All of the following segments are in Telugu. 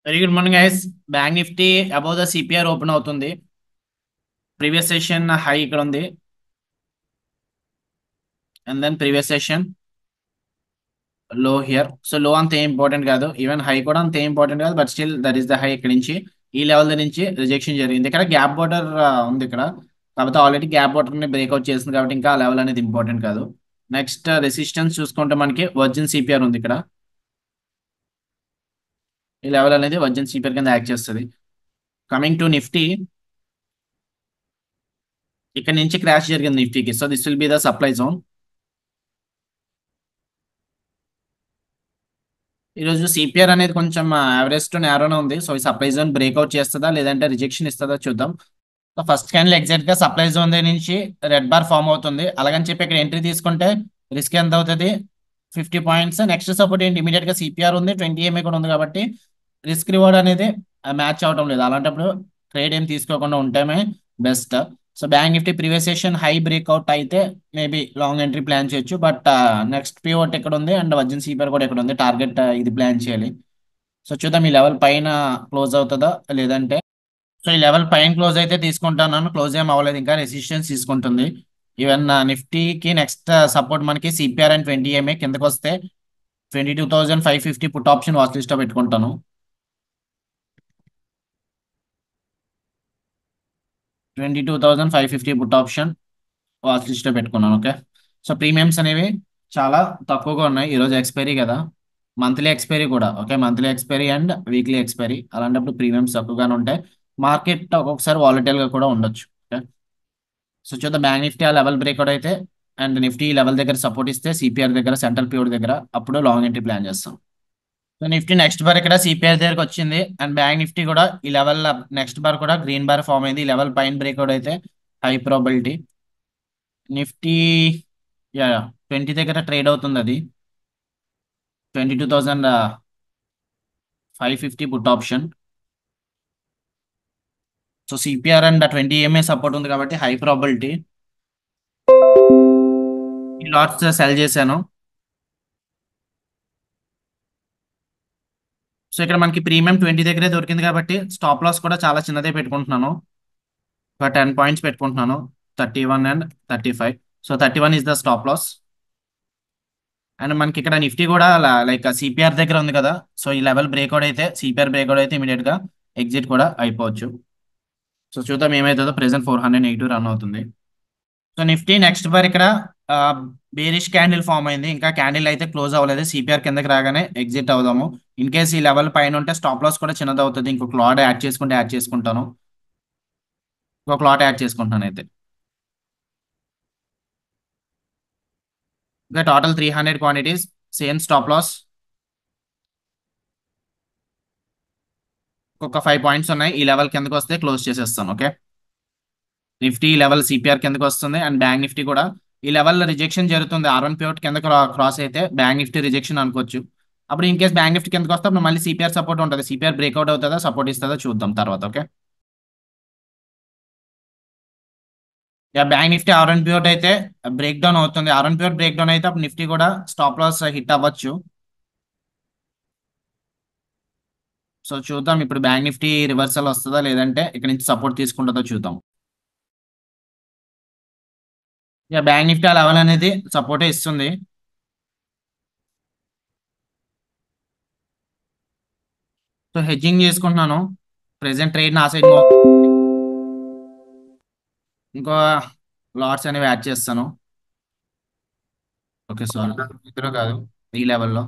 Very good morning guys. Bank Nifty above the CPR open అవుతుంది. ప్రీవియస్ సెషన్ హై ఇక్కడ ఉంది, అండ్ దెన్ ప్రీవియస్ సెషన్ లో హియర్. సో లో అంత ఏం ఇంపార్టెంట్ కాదు, ఈవెన్ హై కూడా అంత ఏం ఇంపార్టెంట్ కాదు, but still that is the high. ఇక్కడ నుంచి ఈ లెవెల్ నుంచి రిజెక్షన్ జరిగింది. ఇక్కడ గ్యాప్ బోర్డర్ ఉంది ఇక్కడ, కాకపోతే ఆల్రెడీ గ్యాప్ బోర్డర్ ని బ్రేక్అవుట్ చేసింది కాబట్టి ఇంకా ఆ లెవెల్ అనేది ఇంపార్టెంట్ కాదు. నెక్స్ట్ రెసిస్టెన్స్ చూసుకుంటే మనకి వర్జిన్ సిపిఆర్ ఉంది ఇక్కడ. ఈ లెవెల్ అనేది వర్జిన్ సిపిఆర్ కింద యాక్ట్ చేస్తుంది. కమింగ్ టు నిఫ్టీ, ఇక్కడ నుంచి క్రాష్ జరిగింది నిఫ్టీకి. So this will be the supply zone. ఈరోజు సిపిఆర్ అనేది కొంచెం యావరేజ్ టు నేరోనే ఉంది. సో ఈ సప్లై జోన్ బ్రేక్అవుట్ చేస్తుందా లేదంటే రిజెక్షన్ ఇస్తుందా చూద్దాం. సో ఫస్ట్ క్యాండిల్ ఎగ్జాక్ట్ గా సప్లై జోన్ దగ్గర నుంచి రెడ్ బార్ ఫామ్ అవుతుంది. అలాగని చెప్పి ఇక్కడ ఎంట్రీ తీసుకుంటే రిస్క్ ఎంత అవుతుంది? 50 పాయింట్స్. నెక్స్ట్ సపోర్ట్ ఏంటి? ఇమీడియట్ గా సిపిఆర్ ఉంది, 20 కూడా ఉంది కాబట్టి రిస్క్ రివార్డ్ అనేది మ్యాచ్ అవడం లేదు. అలాంటప్పుడు ట్రేడ్ ఏం తీసుకోకుండా ఉంటేనే best. So bank Nifty previous session high breakout అయితే మేబీ లాంగ్ ఎంట్రీ ప్లాన్ చేయొచ్చు. బట్ నెక్స్ట్ పివోట్ ఎక్కడ ఉంది అండ్ వర్జిన్ సిపిఆర్ కూడా ఎక్కడ ఉంది, టార్గెట్ ఇది ప్లాన్ చేయాలి. సో చూద్దాం ఈ లెవెల్ పైన క్లోజ్ అవుతుందా లేదంటే. సో ఈ లెవెల్ పైన క్లోజ్ అయితే తీసుకుంటాను, క్లోజ్ ఏం అవ్వలేదు ఇంకా, రెసిస్టెన్స్ తీసుకుంటుంది. ఈవెన్ నిఫ్టీకి నెక్స్ట్ సపోర్ట్ మనకి సిపిఆర్ అండ్ 20 కిందకి వస్తే 22,550 పుట్ ఆప్షన్ వాచ్ లిస్ట్ లో పెట్టుకుంటాను. 22,550 పుట్ ఆప్షన్ వాచ్ లిస్ట్ లో పెట్టుకున్నాను. ఓకే. సో ప్రీమియమ్స్ అనేవి చాలా తక్కువగా ఉన్నాయి. ఈరోజు ఎక్స్పైరీ కదా, మంత్లీ ఎక్స్పైరీ కూడా. Okay, monthly expiry and weekly expiry, అలాంటప్పుడు ప్రీమియమ్స్ తక్కువగానే ఉంటాయి. మార్కెట్ ఒక్కొక్కసారి వాలటైల్ గా కూడా ఉండొచ్చు. ఓకే. సో చూద్దాం బ్యాంక్ నిఫ్టీ ఆ లెవెల్ బ్రేక్అవుట్ అయితే అండ్ నిఫ్టీ లెవెల్ దగ్గర సపోర్ట్ ఇస్తే సిపిఆర్ దగ్గర సెంట్రల్ పివోట్ దగ్గర అప్పుడు లాంగ్ ఎంట్రీ ప్లాన్ చేస్తాం. సో నిఫ్టీ నెక్స్ట్ బార్ ఇక్కడ సిపిఆర్ దగ్గరకు వచ్చింది అండ్ బ్యాంక్ నిఫ్టీ కూడా ఈ లెవెల్ నెక్స్ట్ బార్ కూడా గ్రీన్ బార్ ఫామ్ అయింది. ఈ లెవెల్ పైన బ్రేక్అవుట్ అయితే హై ప్రాబిలిటీ. నిఫ్టీ యా 20 దగ్గర ట్రేడ్ అవుతుంది, అది 22,550 put option. So CPR and 20 support ఉంది కాబట్టి హై ప్రాబిలిటీ. ఈ లాట్స్ సెల్ చేశాను. సో ఇక్కడ మనకి ప్రీమియం 20 దగ్గరే దొరికింది కాబట్టి స్టాప్ లాస్ కూడా చాలా చిన్నదే పెట్టుకుంటున్నాను. ఒక 10 పాయింట్స్ పెట్టుకుంటున్నాను, 31 and 35. So 31 is the stop loss. And మనకి ఇక్కడ నిఫ్టీ కూడా లైక్ సిపిఆర్ దగ్గర ఉంది కదా. సో ఈ లెవెల్ బ్రేక్అవుట్ అయితే, సిపిఆర్ బ్రేక్అవుట్ అయితే ఇమీడియట్ గా ఎగ్జిట్ కూడా అయిపోవచ్చు. సో చూద్దాం ఏమవుతుందో. ప్రెసెంట్ 482 రన్ అవుతుంది. సో నిఫ్టీ నెక్స్ట్ బార్ ఇక్కడ బేరిష్ క్యాండిల్ ఫామ్ అయింది, ఇంకా క్యాండిల్ అయితే క్లోజ్ అవ్వలేదు. సిపిఆర్ కిందకి రాగానే ఎగ్జిట్ అవుదాము. ఇన్ కేస్ ఈ లెవెల్ పైన ఉంటే స్టాప్ లాస్ కూడా చిన్నది అవుతుంది. ఇంకొక లాట్ యాడ్ చేసుకుంటే యాడ్ చేసుకుంటాను, ఇంకొక లాట్ యాడ్ చేసుకుంటాను అయితే. ఇంకా total 300 quantities, same stop loss. ఒక 5 పాయింట్స్ ఉన్నాయి. ఈ లెవెల్ కిందకి వస్తే క్లోజ్ చేసేస్తాను. ఓకే. నిఫ్టీ లెవెల్ సిపిఆర్ కిందకి వస్తుంది అండ్ బ్యాంక్ నిఫ్టీ కూడా ఈ లెవెల్ రిజెక్షన్ జరుగుతుంది. R1 పివట్ కింద క్రాస్ అయితే బ్యాంక్ నిఫ్టీ రిజెక్షన్ అనుకోవచ్చు. అప్పుడు ఇన్ కేస్ బ్యాంక్ నిఫ్టీ కిందకి వస్తే అప్పుడు మళ్ళీ సిపిఆర్ సపోర్ట్ ఉంటుంది. సిపిఆర్ బ్రేక్అవుట్ అవుతుందా సపోర్ట్ ఇస్తుందా చూద్దాం తర్వాత. Okay. Yeah bank Nifty R1 pivot అయితే బ్రేక్ డౌన్ అవుతుంది. R1 పివట్ బ్రేక్ డౌన్ అయితే అప్పుడు నిఫ్టీ కూడా స్టాప్ లాస్ హిట్ అవ్వచ్చు. సో చూద్దాం ఇప్పుడు బ్యాంక్ నిఫ్టీ రివర్సల్ వస్తుందా లేదంటే ఇక్కడ నుంచి సపోర్ట్ తీసుకుంటుందో చూద్దాం. యా బ్యాంక్ నిఫ్టీ ఆ లెవెల్ అనేది సపోర్టే ఇస్తుంది. సో హెడ్జింగ్ చేసుకుంటున్నాను. ప్రెసెంట్ ట్రేడ్ నా సైడ్ ఇంకో లాట్స్ అనేవి యాడ్ చేస్తాను. ఓకే సారీ, ఇందులో కాదు, ఈ లెవెల్లో.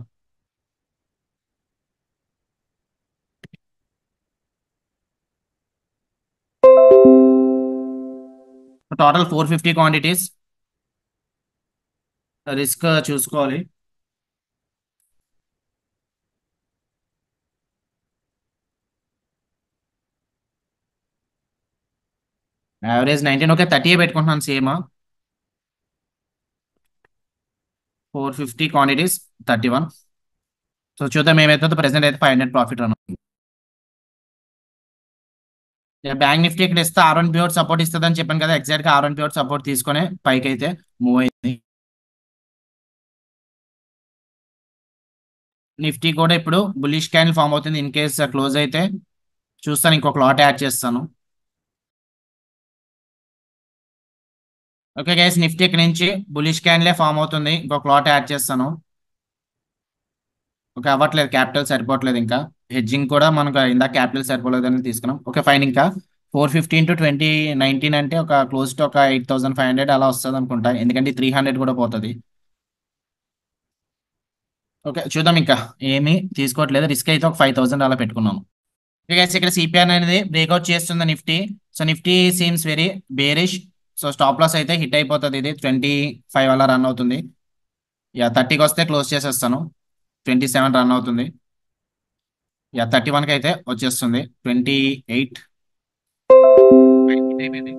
Total 450 quantities. రిస్క్ చూసుకోవాలి. యావరేజ్ 19. ఓకే 30 పెట్టుకుంటున్నాను సేమ్. 450 క్వాంటిటీస్, 31. సో చూద్దాం ఏమైతుందో. ప్రెసెంట్ అయితే 500 ప్రాఫిట్ రన్. బ్యాంక్ నిఫ్టీ ఇక్కడ ఇస్తే R1 పివట్ సపోర్ట్ ఇస్తుంది అని చెప్పాను కదా, ఎగ్జాక్ట్ గా R1 పివట్ సపోర్ట్ తీసుకొని పైకి అయితే మూవ్ అయింది. నిఫ్టీ కూడా ఇప్పుడు బులిష్ క్యాండిల్ ఫామ్ అవుతుంది. ఇన్ కేస్ క్లోజ్ అయితే చూస్తాను, ఇంకొక లాట్ యాడ్ చేస్తాను. ఓకే గైస్, నిఫ్టీ ఇక్కడ నుంచి బులిష్ క్యాండిలే ఫామ్ అవుతుంది, ఇంకొక లాట్ యాడ్ చేస్తాను. ఓకే, అవ్వట్లేదు, క్యాపిటల్ సరిపోవట్లేదు ఇంకా. హెడ్జింగ్ కూడా మనకు ఇందాక క్యాపిటల్ సరిపోలేదని తీసుకున్నాం. ఓకే ఫైన్, ఇంకా 415 to 2019 అంటే ఒక క్లోజ్ టు ఒక 8500 అలా వస్తుంది అనుకుంటా, ఎందుకంటే 300 కూడా పోతుంది. ఓకే చూద్దాం, ఇంకా ఏమీ తీసుకోవట్లేదు, రిస్క్ అయితే ఒక 5000 అలా పెట్టుకున్నాను. ఓకే గైస్, ఇక్కడ సిపిఆర్ అనేది బ్రేక్అవుట్ చేస్తుంది Nifty. So Nifty seems very bearish. So stop loss అయితే హిట్ అయిపోతుంది, ఇది 25 అలా రన్ అవుతుంది. యా 30కి వస్తే క్లోజ్ చేసేస్తాను. 27 రన్ అవుతుంది. యా 31కి అయితే వచ్చేస్తుంది. 28 అయిపోయింది.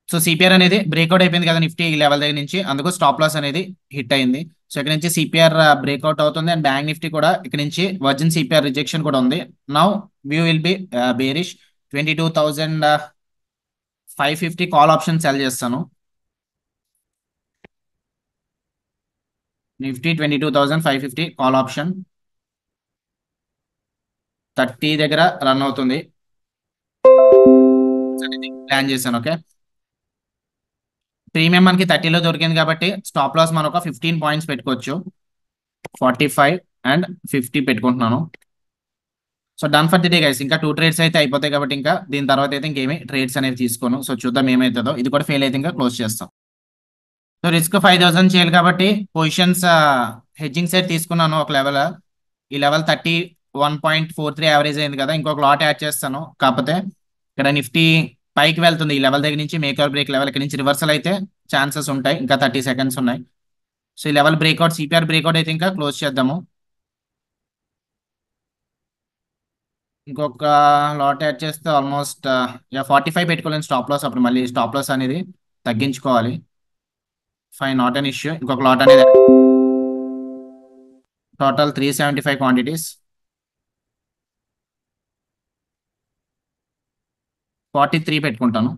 సో సిపిఆర్ అనేది బ్రేక్అవుట్ అయిపోయింది కదా నిఫ్టీ ఈ లెవెల్ దగ్గర నుంచి, అందుకు స్టాప్ లాస్ అనేది హిట్ అయింది. సో ఇక్కడ నుంచి సిపిఆర్ బ్రేక్అవుట్ అవుతుంది, అండ్ బ్యాంక్ నిఫ్టీ కూడా ఇక్కడ నుంచి వర్జిన్ సిపిఆర్ రిజెక్షన్ కూడా ఉంది. Now view will be bearish. 22,550 call option cell చేస్తాను. నిఫ్టీ 22,550 కాల్ ఆప్షన్ 30 దగ్గర రన్ అవుతుంది. ప్లాన్ చేశాను. ఓకే, ప్రీమియం మనకి 30లో దొరికింది కాబట్టి స్టాప్ లాస్ మనం ఒక 15 పాయింట్స్ పెట్టుకోవచ్చు. 45 అండ్ 50 పెట్టుకుంటున్నాను. So done for the day guys, ఇంకా 2 ట్రేడ్స్ అయితే అయిపోతాయి కాబట్టి ఇంకా దీని తర్వాత అయితే ఇంకేమి ట్రేడ్స్ అనేవి తీసుకోను. సో చూద్దాం ఏమవుతుందో, ఇది కూడా ఫెయిల్ అయితే ఇంకా క్లోజ్ చేస్తాం. సో రిస్క్ 5000 చేయాలి కాబట్టి పొజిషన్స్ హెడ్జింగ్ సైడ్ తీసుకున్నాను ఒక లెవెల్. ఈ లెవెల్ 31.43 యావరేజ్ అయింది కదా, ఇంకొక లాట్ యాడ్ చేస్తాను. కాకపోతే ఇక్కడ నిఫ్టీ పైకి వెళ్తుంది ఈ లెవెల్ దగ్గర నుంచి, మేక్ ఆర్ బ్రేక్ లెవెల్ ఇక్కడ నుంచి రివర్సల్ అయితే ఛాన్సెస్ ఉంటాయి, ఇంకా 30 సెకండ్స్ ఉన్నాయి. సో ఈ లెవెల్ బ్రేక్అవుట్ సిపిఆర్ బ్రేక్అవుట్ అయితే ఇంకా క్లోజ్ చేద్దాము. ఇంకొక లాట్ యాడ్ చేస్తే ఆల్మోస్ట్ 45 పెట్టుకోలేను స్టాప్ లాస్, అప్పుడు మళ్ళీ స్టాప్ లాస్ అనేది తగ్గించుకోవాలి. Fine, not an issue. ఇంకొక లాట్ అనేది టోటల్ 375 క్వాంటిటీస్. 43 పెట్టుకుంటాను,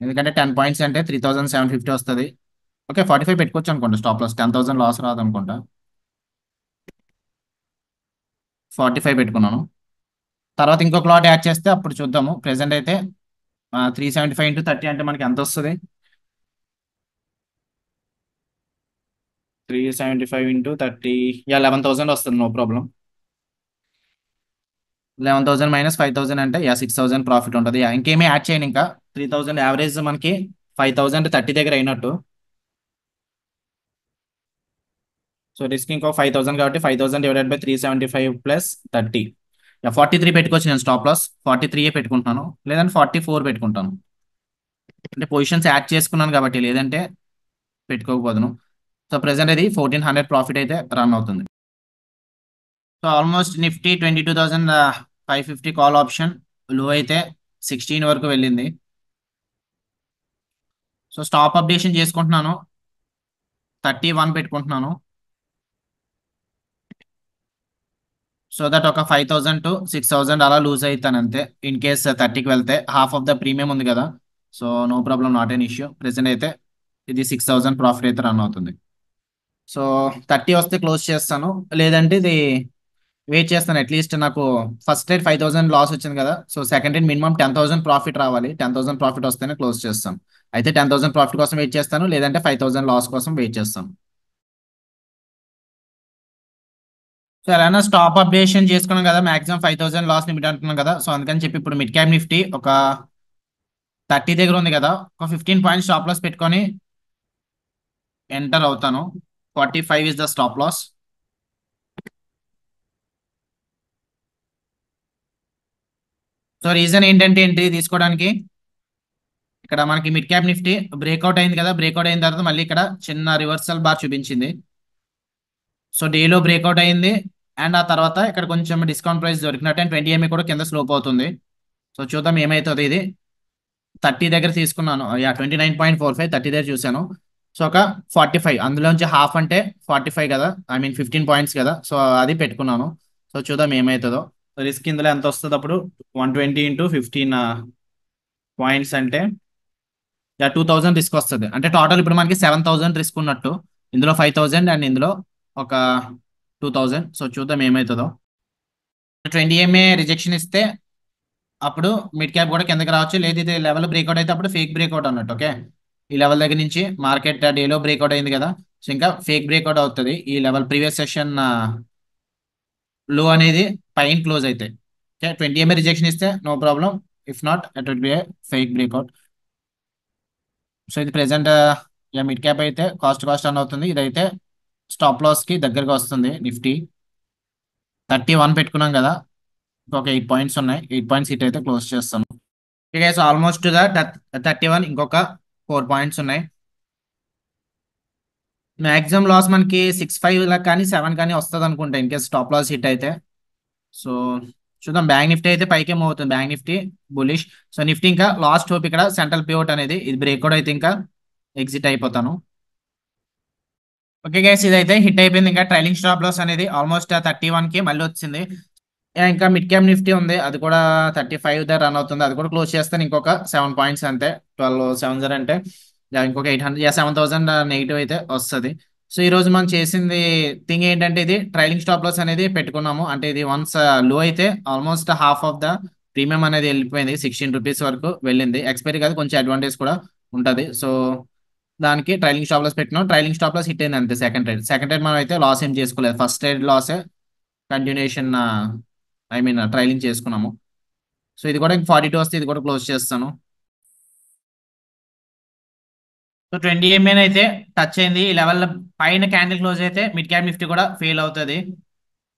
ఎందుకంటే 10 పాయింట్స్ అంటే 3750 వస్తుంది. ఓకే 45 పెట్టుకోవచ్చు అనుకుంటా, స్టాప్ లాస్ 10,000 లాస్ రాదు అనుకుంటా. 45 పెట్టుకున్నాను. తర్వాత ఇంకొక లాట్ యాడ్ చేస్తే అప్పుడు చూద్దాము. ప్రెసెంట్ అయితే 375 into 30 అంటే మనకి ఎంత వస్తుంది? 375 into 30 11,000 వస్తుంది, నో ప్రాబ్లం. 11,000 మైనస్ 5,000 అంటే 6,000 ప్రాఫిట్ ఉంటుంది. ఇంకేమీ యాడ్ చేయండి, ఇంకా 3,000 యావరేజ్ మనకి 5,000 30 దగ్గర అయినట్టు. సో రిస్క్ ఇంకో 5,000 కాబట్టి 5,000 డివైడెడ్ బై 375 ప్లస్ 30, 43 పెట్టుకోవచ్చు. నేను స్టాప్ లాస్ 43 పెట్టుకుంటున్నాను, లేదంటే 44 పెట్టుకుంటాను. అంటే పొజిషన్స్ యాడ్ చేసుకున్నాను కాబట్టి, లేదంటే పెట్టుకోకపోదును. సో ప్రెసెంట్ ఇది 1400 ప్రాఫిట్ అయితే రన్ అవుతుంది. So almost Nifty 22,550 call option లో అయితే 16 వరకు వెళ్ళింది. సో స్టాప్ అప్డేషన్ చేసుకుంటున్నాను, 31 పెట్టుకుంటున్నాను. సో దట్ ఒక 5,000 to 6,000 అలా లూజ్ అవుతాను అంతే. ఇన్ కేస్ 30కి వెళ్తే హాఫ్ ఆఫ్ ద ప్రీమియం ఉంది కదా, so no problem, not an issue. Present అయితే ఇది 6,000 ప్రాఫిట్ అయితే రన్ అవుతుంది. సో 30 వస్తే క్లోజ్ చేస్తాను, లేదంటే ఇది వెయిట్ చేస్తాను. అట్లీస్ట్ నాకు ఫస్ట్ రేట్ 5,000 లాస్ వచ్చింది కదా, so second rate minimum 10,000 profit రావాలి. 10,000 ప్రాఫిట్ వస్తేనే క్లోజ్ చేస్తాను. అయితే 10,000 ప్రాఫిట్ కోసం వెయిట్ చేస్తాను, లేదంటే 5,000 లాస్ కోసం వెయిట్ చేస్తాను. సో ఎలా స్టాప్ అప్డేషన్ చేసుకున్నాం కదా, మాక్సిమం 5,000 లాస్ లిమిట్ అంటున్నాం కదా, సో అందుకని చెప్పి ఇప్పుడు మిడ్ క్యాప్ నిఫ్టీ ఒక 30 దగ్గర ఉంది కదా, ఒక 15 పాయింట్స్ స్టాప్ లాస్ పెట్టుకొని ఎంటర్ అవుతాను. 45 is the stop loss. So reason ఏంటంటే ఎంట్రీ తీసుకోవడానికి, ఇక్కడ మనకి మిడ్ క్యాప్ నిఫ్టీ బ్రేక్అవుట్ అయింది కదా, బ్రేక్అవుట్ అయిన తర్వాత మళ్ళీ ఇక్కడ చిన్న రివర్సల్ బార్ చూపించింది. సో డేలో బ్రేక్అవుట్ అయింది, అండ్ ఆ తర్వాత ఇక్కడ కొంచెం డిస్కౌంట్ ప్రైస్ దొరికినట్టు, అండ్ 20 కూడా కింద స్లోప్ అవుతుంది. సో చూద్దాం ఏమవుతుంది. ఇది 30 దగ్గర తీసుకున్నాను, 29.45, 30 దగ్గర చూశాను. సో ఒక 45, అందులోంచి హాఫ్ అంటే 45 కదా, ఐ మీన్ 15 పాయింట్స్ కదా, సో అది పెట్టుకున్నాను. సో చూద్దాం ఏమవుతుందో. రిస్క్ ఇందులో ఎంత వస్తుంది అప్పుడు, 120 into 15 పాయింట్స్ అంటే 2,000 రిస్క్ వస్తుంది. అంటే టోటల్ ఇప్పుడు మనకి 7,000 రిస్క్ ఉన్నట్టు. ఇందులో 5,000 అండ్ ఇందులో ఒక 2,000. సో చూద్దాం ఏమవుతుందో. 20 MA రిజెక్షన్ ఇస్తే అప్పుడు మిడ్ క్యాప్ కూడా కిందకి రావచ్చు, లేదు ఇది లెవెల్ బ్రేక్అవుట్ అయితే అప్పుడు ఫేక్ బ్రేక్అవుట్ అన్నట్టు. ఓకే, ఈ లెవెల్ దగ్గర నుంచి మార్కెట్ డేలో బ్రేక్అవుట్ అయింది కదా, సో ఇంకా ఫేక్ బ్రేక్అవుట్ అవుతుంది ఈ లెవెల్ ప్రీవియస్ సెషన్ లో అనేది పైన క్లోజ్ అయితే. ఓకే, 20 MA రిజెక్షన్ ఇస్తే no problem, if not it will be a fake breakout. So ఇది ప్రెసెంట్ మిడ్ క్యాప్ అయితే కాస్ట్ రన్ అవుతుంది, ఇదైతే స్టాప్ లాస్ కి దగ్గరగా వస్తుంది. నిఫ్టీ 31 పెట్టుకున్నాం కదా, ఇంకొక 8 పాయింట్స్ ఉన్నాయి, 8 పాయింట్స్ హిట్ అయితే క్లోజ్ చేస్తాను. సో ఆల్మోస్ట్ ద 31, ఇంకొక 4 పాయింట్స్ ఉన్నాయి. మాక్సిమం లాస్ మనకి 6-5 లా కానీ 7 కానీ వస్తుంది అనుకుంటా in case stop loss hit అయితే. సో చూద్దాం. బ్యాంక్ నిఫ్టీ అయితే పైకే మూవ్ అవుతుంది, bank Nifty bullish. So Nifty ఇంకా లాస్ట్ హోప్ ఇక్కడ సెంట్రల్ పివోట్ అనేది, ఇది బ్రేక్అవుట్ అయితే ఇంకా ఎగ్జిట్ అయిపోతాను. ఓకే గైస్, ఇదైతే హిట్ అయిపోయింది. ఇంకా ట్రైలింగ్ స్టాప్ లాస్ అనేది ఆల్మోస్ట్ 31కి మళ్ళీ వచ్చింది. ఇంకా మిడ్ క్యాప్ నిఫ్టీ ఉంది, అది కూడా 35 దగ్గర రన్ అవుతుంది, అది కూడా క్లోజ్ చేస్తాను. ఇంకొక 7 పాయింట్స్ అంతే, 12 7 అంటే ఇంకొక 800, 7,000 నెగిటివ్ అయితే వస్తుంది. సో ఈ రోజు మనం చేసింది థింగ్ ఏంటంటే, ఇది ట్రైలింగ్ స్టాప్ లాస్ అనేది పెట్టుకున్నాము. అంటే ఇది వన్స్ లో అయితే almost half of the premium అనేది వెళ్ళిపోయింది, 16 రూపీస్ వరకు వెళ్ళింది. ఎక్స్పైరీ కాదు, కొంచెం అడ్వాంటేజ్ కూడా ఉంటుంది. సో దానికి ట్రైలింగ్ స్టాప్ లాస్ పెట్టినాం, ట్రైలింగ్ స్టాప్ లాస్ హిట్ అయింది అంతే. సెకండ్ రైడ్ మనం అయితే లాస్ ఏం చేసుకోలేదు, ఫస్ట్ రైడ్ లాసే కంటిన్యూషన్, ట్రైలింగ్ చేసుకున్నాము. సో ఇది కూడా 42 వస్తే ఇది కూడా క్లోజ్ చేస్తాను. సో 20 MA అయితే టచ్ అయింది, ఈ లెవెల్ పైన క్యాండిల్ క్లోజ్ అయితే మిడ్ క్యాప్ నిఫ్టీ కూడా ఫెయిల్ అవుతుంది.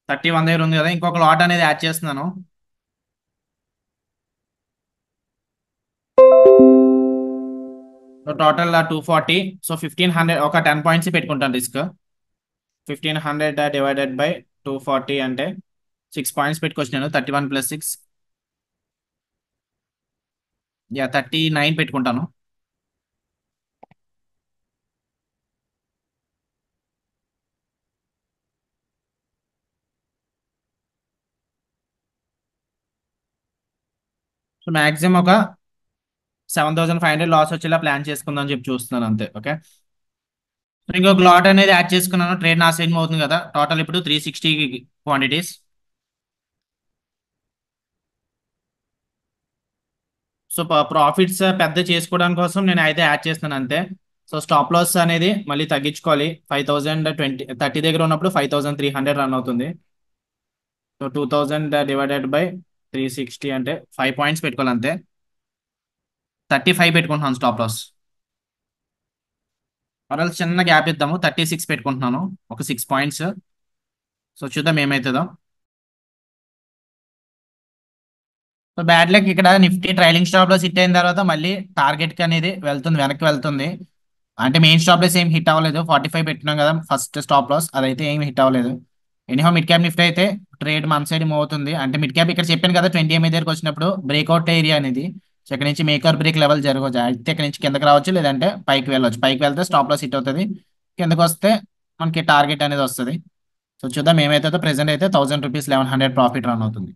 31 దగ్గర ఉంది కదా, ఇంకొక లాట్ అనేది యాడ్ చేస్తున్నాను. So total 240. సో 1,500, ఒక 10 పాయింట్స్ పెట్టుకుంటాను రిస్క్. 1,500 డివైడెడ్ బై 240 అంటే 6 పాయింట్స్ పెట్టుకొచ్చినాను. 31 + 6, 39 పెట్టుకుంటాను. సో మాక్సిమం ఒక 7,500 లాస్ వచ్చేలా ప్లాన్ చేసుకుందాం అని చెప్పి చూస్తున్నాను అంతే. ఓకే, సో ఇంకొక లాట్ అనేది యాడ్ చేసుకున్నాను, ట్రేడ్ నా సైడ్ అవుతుంది కదా. టోటల్ ఇప్పుడు 360 క్వాంటిటీస్. సో ప్రాఫిట్స్ పెద్ద చేసుకోవడం కోసం నేను అయితే యాడ్ చేస్తున్నాను అంతే. సో స్టాప్ లాస్ అనేది మళ్ళీ తగ్గించుకోవాలి, 5,030 దగ్గర ఉన్నప్పుడు 5,300 రన్ అవుతుంది. సో 2,000 డివైడెడ్ బై 360 అంటే 5 పాయింట్స్ పెట్టుకోవాలి అంతే. 35 పెట్టుకుంటున్నాను స్టాప్ లాస్, మరలా చిన్న గ్యాప్ ఇద్దాము. 36 పెట్టుకుంటున్నాను, ఒక 6 పాయింట్స్. సో చూద్దాం ఏమవుతుందో. సో బ్యాడ్ లక్, ఇక్కడ Nifty trailing stop loss hit అయిన తర్వాత మళ్ళీ టార్గెట్ కి అనేది వెళ్తుంది, వెనక్కి వెళ్తుంది. అంటే మెయిన్ స్టాప్ లాస్ ఏం హిట్ అవ్వలేదు, 45 పెట్టినాం కదా ఫస్ట్ స్టాప్ లాస్, అదైతే ఏం హిట్ అవ్వలేదు. ఎనీహో మిడ్ క్యాప్ నిఫ్టీ అయితే ట్రేడ్ మన సైడ్ మూవ్ అవుతుంది. అంటే మిడ్ క్యాప్ ఇక్కడ చెప్పాను కదా, 20 MA దగ్గరకు వచ్చినప్పుడు బ్రేక్అవుట్ ఏరియా అనేది. సో ఇక్కడ నుంచి మేక్ ఆర్ బ్రేక్ లెవెల్ జరగవచ్చు, అయితే ఇక్కడ నుంచి కిందకి రావచ్చు, లేదంటే పైకి వెళ్ళవచ్చు. పైకి వెళ్తే స్టాప్ లాస్ హిట్ అవుతుంది, కిందకి వస్తే మనకి టార్గెట్ అనేది వస్తుంది. సో చూద్దాం ఏమైతుందో. ప్రెసెంట్ అయితే 1,000 రూపీస్ 1,100 ప్రాఫిట్ రన్ అవుతుంది.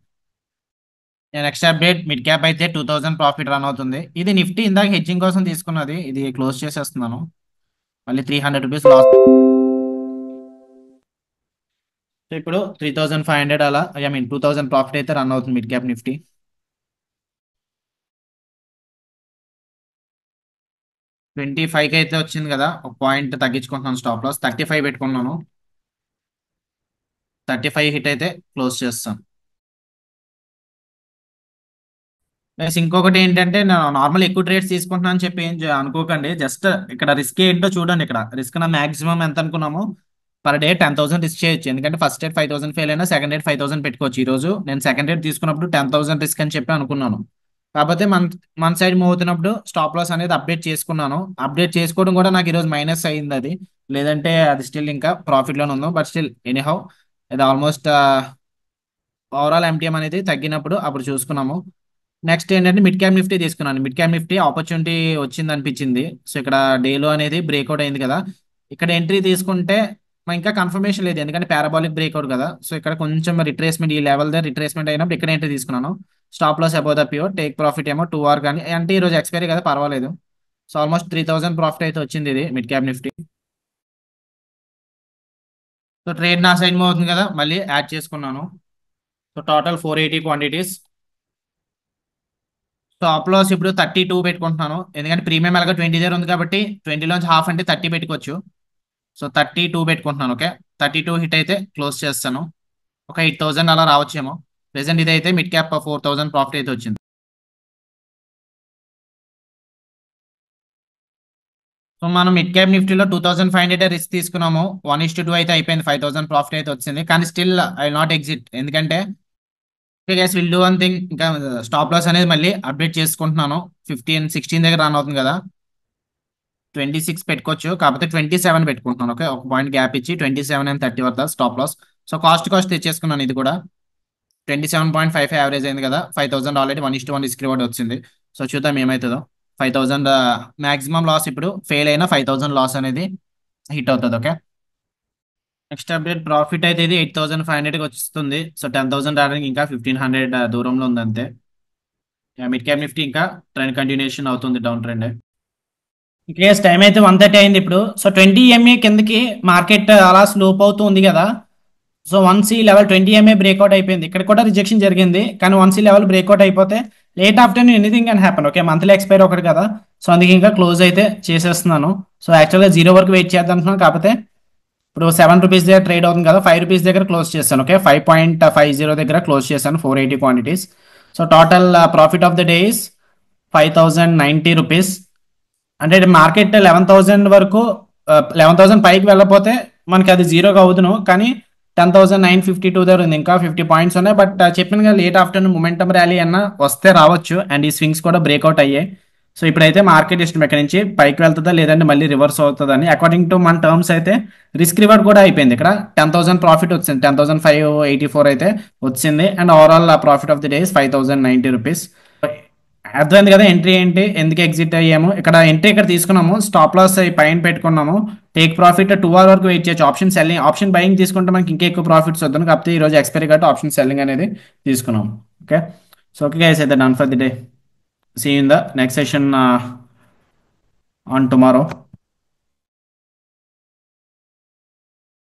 నెక్స్ట్ అప్డేట్, మిడ్ క్యాప్ అయితే 2,000 ప్రాఫిట్ రన్ అవుతుంది. ఇది నిఫ్టీ ఇందాక హెడ్జింగ్ కోసం తీసుకున్నది, ఇది క్లోజ్ చేసేస్తున్నాను. మళ్ళీ 300 రూపీస్ లాస్. సో ఇప్పుడు 3,500 అలా, 2,000 ప్రాఫిట్ అయితే రన్ అవుతుంది మిడ్ క్యాప్ నిఫ్టీ. 25కి అయితే వచ్చింది కదా, ఒక పాయింట్ తగ్గించుకుంటున్నాను స్టాప్ లాస్, 35 పెట్టుకున్నాను. 35 హిట్ అయితే క్లోజ్ చేస్తాను. ప్లస్ ఇంకొకటి ఏంటంటే, నేను నార్మల్ ఎక్కువ ట్రేడ్స్ తీసుకుంటున్నాను అని చెప్పి ఏం అనుకోకండి. జస్ట్ ఇక్కడ రిస్క్ ఏంటో చూడండి. ఇక్కడ రిస్క్ నా మాక్సిమం ఎంత అనుకున్నాము, పర్ డే 10,000 రిస్క్ చేయొచ్చు. ఎందుకంటే ఫస్ట్ రేట్ 5,000 ఫెయిల్ అయినా సెకండ్ రేట్ 5,000 పెట్టుకోవచ్చు. ఈ రోజు నేను సెకండ్ రేట్ తీసుకున్నప్పుడు 10,000 రిస్క్ అని చెప్పి అనుకున్నాను. కాకపోతే మన సైడ్ మూవ్ అవుతున్నప్పుడు స్టాప్ లాస్ అనేది అప్డేట్ చేసుకున్నాను. అప్డేట్ చేసుకోవడం కూడా నాకు ఈరోజు మైనస్ అయింది అది, లేదంటే అది స్టిల్ ఇంకా ప్రాఫిట్ లోనే ఉందో. బట్ స్టిల్ ఎనీహౌ, ఇది ఆల్మోస్ట్ ఓవరాల్ ఎంటీఎం అనేది తగ్గినప్పుడు అప్పుడు చూసుకున్నాము. నెక్స్ట్ ఏంటంటే మిడ్ క్యాప్ నిఫ్టీ తీసుకున్నాను. మిడ్ క్యాప్ నిఫ్టీ ఆపర్చునిటీ వచ్చింది అనిపించింది. సో ఇక్కడ డేలో అనేది బ్రేక్అవుట్ అయింది కదా, ఇక్కడ ఎంట్రీ తీసుకుంటే ఇంకా కన్ఫర్మేషన్ లేదు, ఎందుకంటే పారాబాలిక్ బ్రేక్అవుట్ కదా. సో ఇక్కడ కొంచెం రిట్రేస్మెంట్, ఈ లెవెల్ దగ్గర రిట్రేస్మెంట్ అయినప్పుడు ఇక్కడ ఎంట్రీ తీసుకున్నాను. Stop loss above the pure, take profit ఏమో 2 hour కానీ, అంటే ఈ రోజు ఎక్స్పైరీ కదా పర్వాలేదు. సో ఆల్మోస్ట్ 3,000 ప్రాఫిట్ అయితే వచ్చింది ఇది mid cap Nifty. So trade నా సైడ్ మూవ్ అవుతుంది కదా, మళ్ళీ యాడ్ చేసుకున్నాను. So total 480 quantities. Stop loss ఇప్పుడు 32 పెట్టుకుంటున్నాను, ఎందుకంటే ప్రీమియం అలాగా 20 దగ్గర ఉంది కాబట్టి 20లోంచి హాఫ్ అంటే 30 పెట్టుకోవచ్చు. సో 32 పెట్టుకుంటున్నాను. ఓకే, 32 హిట్ అయితే క్లోజ్ చేస్తాను. ఒక 8000 అలా రావచ్చేమో. ప్రెసెంట్ ఇదైతే మిడ్ క్యాప్ 4000 ప్రాఫిట్ అయితే వచ్చింది. సో మనం మిడ్ క్యాప్ నిఫ్టీలో 2500 రిస్క్ తీసుకున్నాము. 1:2 అయితే అయిపోయింది, 5000 ప్రాఫిట్ అయితే వచ్చింది. కానీ స్టిల్ ఐ నాట్ ఎగ్జిట్, ఎందుకంటే guys will do one thing. ఇంకా స్టాప్ లాస్ అనేది మళ్ళీ అప్డేట్ చేసుకుంటున్నాను. 16 దగ్గర రన్ అవుతుంది కదా, 26 పెట్టుకోవచ్చు, కాకపోతే 27 పెట్టుకుంటున్నాను. ఓకే, ఒక పాయింట్ గ్యాప్ ఇచ్చి 27 and 30 వద్ద స్టాప్ లాస్. సో కాస్ట్ తెచ్చేసుకున్నాను ఇది కూడా. 27.55 యావరేజ్ అయింది కదా, 5000 ఆల్రెడీ 1:1 రిస్క్ రివార్డ్ వచ్చింది. సో చూద్దాం ఏమవుతుందో. 5000 మాక్సిమం లాస్, ఇప్పుడు ఫెయిల్ అయినా 5000 లాస్ అనేది హిట్ అవుతుంది. ఓకే, నెక్స్ట్ అప్డేట్ ప్రాఫిట్ అయితే ఇది 8500కి వస్తుంది. సో 10,000 రావడానికి ఇంకా 1500 దూరంలో ఉంది అంతే. మిడ్ క్యాప్ నిఫ్టీ ఇంకా ట్రెండ్ కంటిన్యూషన్ అవుతుంది, డౌన్ ట్రెండ్. కేస్ టైం అయితే 1:30 అయింది ఇప్పుడు. సో 20 MA కిందకి మార్కెట్ అలా స్లోప్ అవుతూ ఉంది కదా. So 1C level 20 MA breakout అయిపోయింది. ఇక్కడ కూడా రిజెక్షన్ జరిగింది, కానీ 1C లెవెల్ బ్రేక్అవుట్ అయిపోతే late afternoon anything can happen. Okay, monthly expire ఒకటి కదా, సో అందుకే ఇంకా క్లోజ్ అయితే చేసేస్తున్నాను. సో యాక్చువల్గా 0 వరకు వెయిట్ చేద్దాం అనుకున్నాను, కాకపోతే ఇప్పుడు ₹7 దగ్గర ట్రేడ్ అవుతుంది కదా, ₹5 దగ్గర క్లోజ్ చేస్తాను. ఓకే, 5.50 దగ్గర క్లోజ్ చేశాను, 480 quantities. So total profit of the day is ₹5090. అంటే మార్కెట్ 11,000 వరకు, 11,000 పైకి వెళ్ళకపోతే మనకి అది జీరోగా అవుతును, కానీ 10,952 దగ్గర ఉంది, ఇంకా 50 పాయింట్స్ ఉన్నాయి. బట్ చెప్పిన కదా, లేట్ ఆఫ్టర్నూన్ మొమెంటమ్ ర్యాలీ అన్న వస్తే రావచ్చు, అండ్ ఈ స్వింగ్స్ కూడా బ్రేక్అవుట్ అయ్యాయి. సో ఇప్పుడైతే మార్కెట్ ఇష్టం, ఎక్కడి నుంచి పైకి వెళ్తుందా లేదంటే మళ్ళీ రివర్స్ అవుతుందని అకార్డింగ్ టు మన టర్మ్స్ అయితే రిస్క్ రివార్డ్ కూడా అయిపోయింది. ఇక్కడ 10,000 ప్రాఫిట్ వచ్చింది, 10,584 అయితే వచ్చింది, and overall profit of the day ₹5,090. అర్థమైంది కదా ఎంట్రీ ఏంటి, ఎందుకు ఎగ్జిట్ అయ్యాము. ఇక్కడ ఎంట్రీ ఇక్కడ తీసుకున్నాము, స్టాప్ లాస్ పైన పెట్టుకున్నాము. టేక్ ప్రాఫిట్ 2 hour వరకు వెయిట్ చేయొచ్చు. ఆప్షన్ సెల్లింగ్, ఆప్షన్ బయింగ్ తీసుకుంటే మనకి ఇంకా ఎక్కువ ప్రాఫిట్స్ వద్దాను, కాకపోతే ఈ రోజు ఎక్స్పైరీ కాబట్టి ఆప్షన్ సెల్లింగ్ అనేది తీసుకున్నాం. ఓకే, సో ఓకే గైస్, అయితే done for the day. See in the next session on tomorrow.